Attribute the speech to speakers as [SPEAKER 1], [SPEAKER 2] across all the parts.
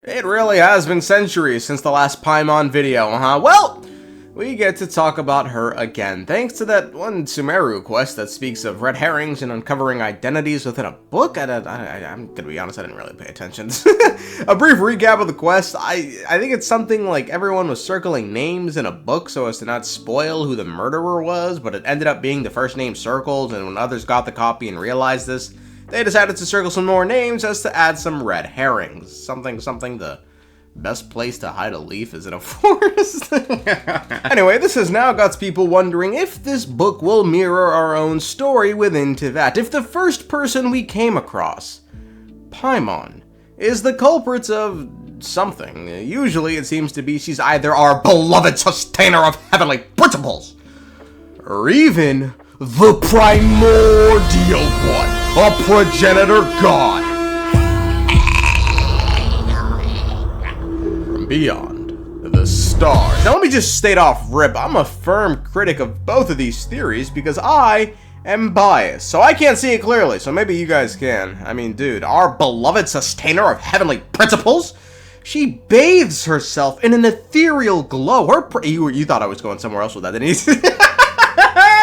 [SPEAKER 1] It really has been centuries since the last Paimon video, huh? Well, we get to talk about her again, thanks to that one Sumeru quest that speaks of red herrings and uncovering identities within a book. I'm gonna be honest, I didn't really pay attention. A brief recap of the quest. I think it's something like everyone was circling names in a book so as to not spoil who the murderer was, but it ended up being the first name circled, and when others got the copy and realized this, they decided to circle some more names as to add some red herrings. Something, the best place to hide a leaf is in a forest. Anyway, this has now got people wondering if this book will mirror our own story within Teyvat. If the first person we came across, Paimon, is the culprit of something. Usually it seems to be she's either our beloved sustainer of heavenly principles, or even the Primordial One, a progenitor god from beyond the stars. Now let me just state off rip, I'm a firm critic of both of these theories because I am biased, so I can't see it clearly, so maybe you guys can. I mean, dude, our beloved sustainer of heavenly principles? She bathes herself in an ethereal glow. You thought I was going somewhere else with that, didn't you?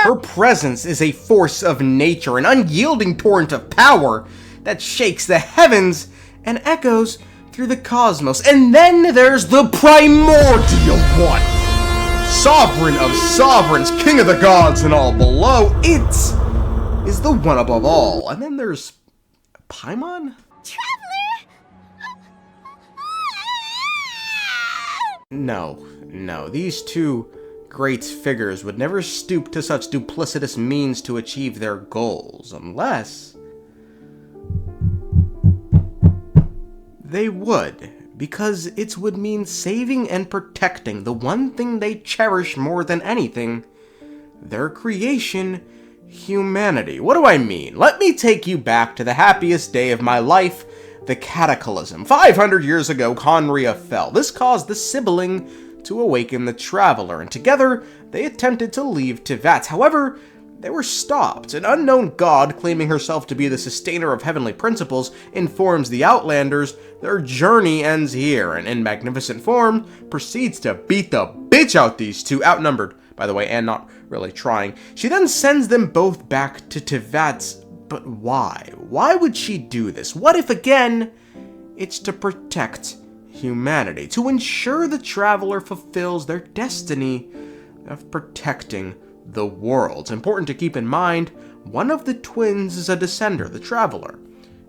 [SPEAKER 1] Her presence is a force of nature, an unyielding torrent of power that shakes the heavens and echoes through the cosmos. And then there's the Primordial One, sovereign of sovereigns, king of the gods and all below. It is the one above all. And then there's Paimon?
[SPEAKER 2] Traveler!
[SPEAKER 1] No, these two great figures would never stoop to such duplicitous means to achieve their goals, unless they would, because it would mean saving and protecting the one thing they cherish more than anything, their creation, humanity. What do I mean? Let me take you back to the happiest day of my life, the Cataclysm. 500 years ago, Conria fell. This caused the sibling to awaken the traveler, and together they attempted to leave Teyvat. However, they were stopped. An unknown god claiming herself to be the sustainer of heavenly principles informs the Outlanders their journey ends here, and in magnificent form proceeds to beat the bitch out these two, outnumbered, by the way, and not really trying. She then sends them both back to Teyvat. But why? Why would she do this? What if, again, it's to protect humanity, to ensure the traveler fulfills their destiny of protecting the world? It's important to keep in mind, one of the twins is a descender, the traveler.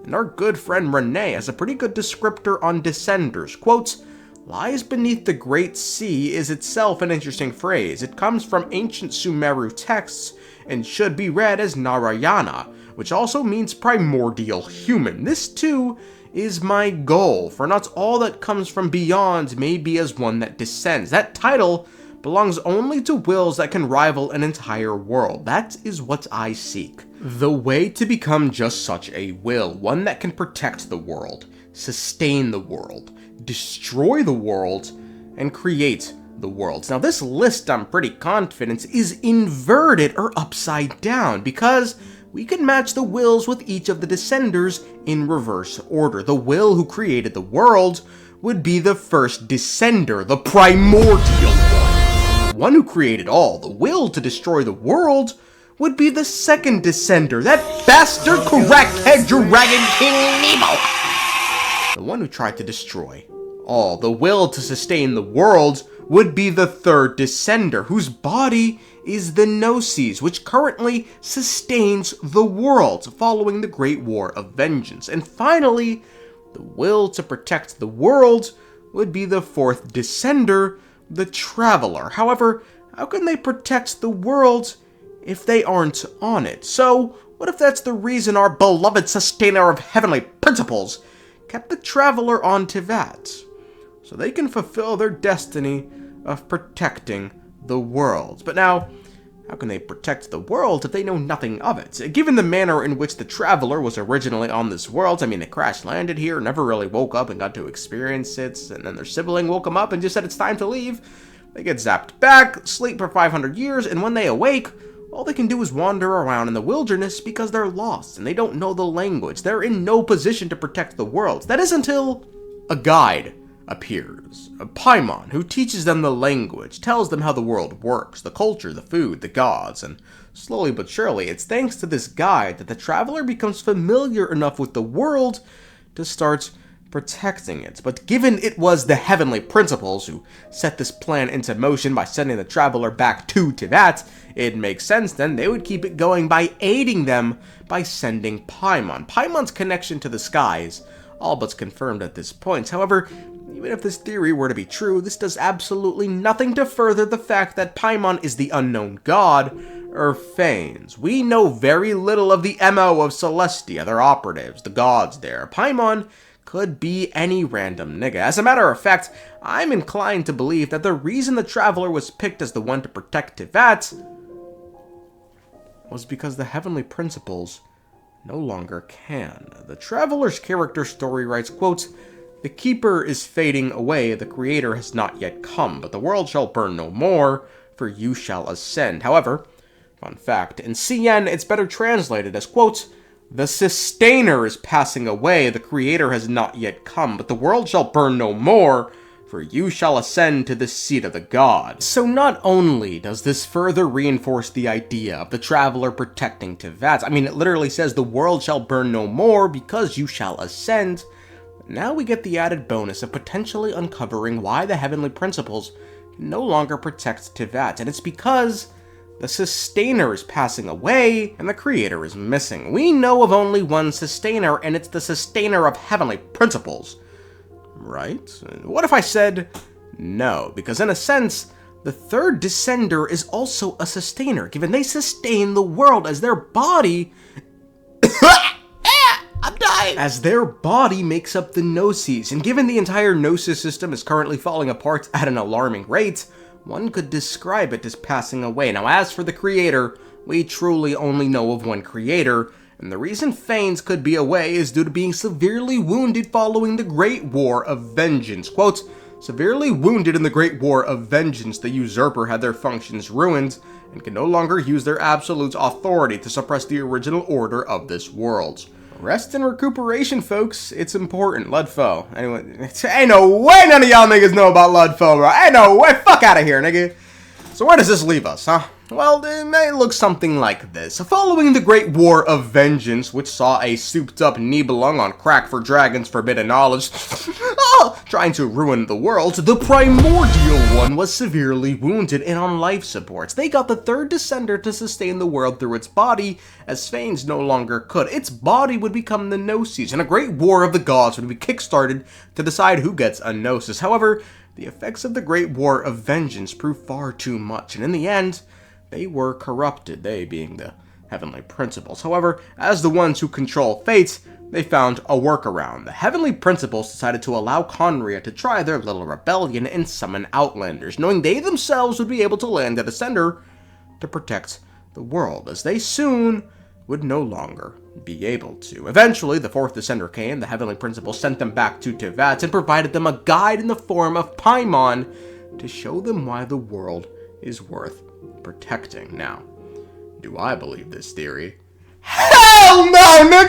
[SPEAKER 1] And our good friend Renee has a pretty good descriptor on descenders. Quotes, "Lies beneath the great sea" is itself an interesting phrase. It comes from ancient Sumeru texts and should be read as Narayana, which also means primordial human. This too is my goal, for not all that comes from beyond may be as one that descends. That title belongs only to wills that can rival an entire world. That is what I seek. The way to become just such a will, one that can protect the world, sustain the world, destroy the world, and create the worlds. Now this list, I'm pretty confident, is inverted or upside down, because we can match the wills with each of the descenders in reverse order. The will who created the world would be the first descender, the Primordial One. The one who created all. The will to destroy the world would be the second descender, that bastard crackhead dragon King Nemo. The one who tried to destroy all. The will to sustain the world would be the third descender, whose body is the Gnosis, which currently sustains the world following the Great War of Vengeance. And finally, the will to protect the world would be the fourth descender, the Traveler. However, how can they protect the world if they aren't on it? So, what if that's the reason our beloved sustainer of heavenly principles kept the Traveler on Teyvat, so they can fulfill their destiny of protecting the world? But now, how can they protect the world if they know nothing of it? Given the manner in which the Traveler was originally on this world, I mean, it crash-landed here, never really woke up and got to experience it, and then their sibling woke them up and just said it's time to leave. They get zapped back, sleep for 500 years, and when they awake, all they can do is wander around in the wilderness because they're lost and they don't know the language. They're in no position to protect the world. That is until a guide appears. A Paimon, who teaches them the language, tells them how the world works, the culture, the food, the gods, and slowly but surely, it's thanks to this guide that the traveler becomes familiar enough with the world to start protecting it. But given it was the heavenly principles who set this plan into motion by sending the traveler back to Teyvat, it makes sense then they would keep it going by aiding them by sending Paimon. Paimon's connection to the skies all but confirmed at this point. However, even if this theory were to be true, this does absolutely nothing to further the fact that Paimon is the unknown god, or Phanes. We know very little of the MO of Celestia, their operatives, the gods there. Paimon could be any random nigga. As a matter of fact, I'm inclined to believe that the reason the Traveler was picked as the one to protect Teyvat was because the Heavenly Principles no longer can. The Traveler's character story writes, quote, "The Keeper is fading away, the Creator has not yet come, but the world shall burn no more, for you shall ascend." However, fun fact, in CN it's better translated as, quote, "The Sustainer is passing away, the Creator has not yet come, but the world shall burn no more, for you shall ascend to the seat of the gods." So not only does this further reinforce the idea of the Traveler protecting Teyvat, I mean, it literally says the world shall burn no more because you shall ascend. Now we get the added bonus of potentially uncovering why the Heavenly Principles can no longer protect Teyvat, and it's because the Sustainer is passing away, and the Creator is missing. We know of only one Sustainer, and it's the Sustainer of Heavenly Principles. Right? What if I said no? Because in a sense, the third Descender is also a Sustainer, given they sustain the world as their body... I'm dying! As their body makes up the Gnosis, and given the entire Gnosis system is currently falling apart at an alarming rate, one could describe it as passing away. Now, as for the Creator, we truly only know of one Creator, and the reason Phanes could be away is due to being severely wounded following the Great War of Vengeance. Quote, "Severely wounded in the Great War of Vengeance, the Usurper had their functions ruined, and can no longer use their absolute authority to suppress the original order of this world." Rest and recuperation, folks. It's important. Ludfo. Anyway, ain't no way none of y'all niggas know about Ludfo, bro. Ain't no way. Fuck out of here, nigga. So where does this leave us, huh? Well, it may look something like this. Following the Great War of Vengeance, which saw a souped-up Nibelung on crack for dragons' forbidden knowledge trying to ruin the world, the Primordial one was severely wounded and on life supports. They got the third Descender to sustain the world through its body, as Phanes no longer could. Its body would become the Gnosis, and a great war of the gods would be kickstarted to decide who gets a Gnosis. However, the effects of the Great War of Vengeance proved far too much, and in the end, they were corrupted, they being the Heavenly Principles. However, as the ones who control fate, they found a workaround. The Heavenly Principles decided to allow Conria to try their little rebellion and summon Outlanders, knowing they themselves would be able to land a Descender to protect the world, as they soon would no longer be able to. Eventually, the fourth Descender came, the Heavenly Principles sent them back to Teyvat and provided them a guide in the form of Paimon to show them why the world is worth protecting. Now, do I believe this theory? Hell no, nigga!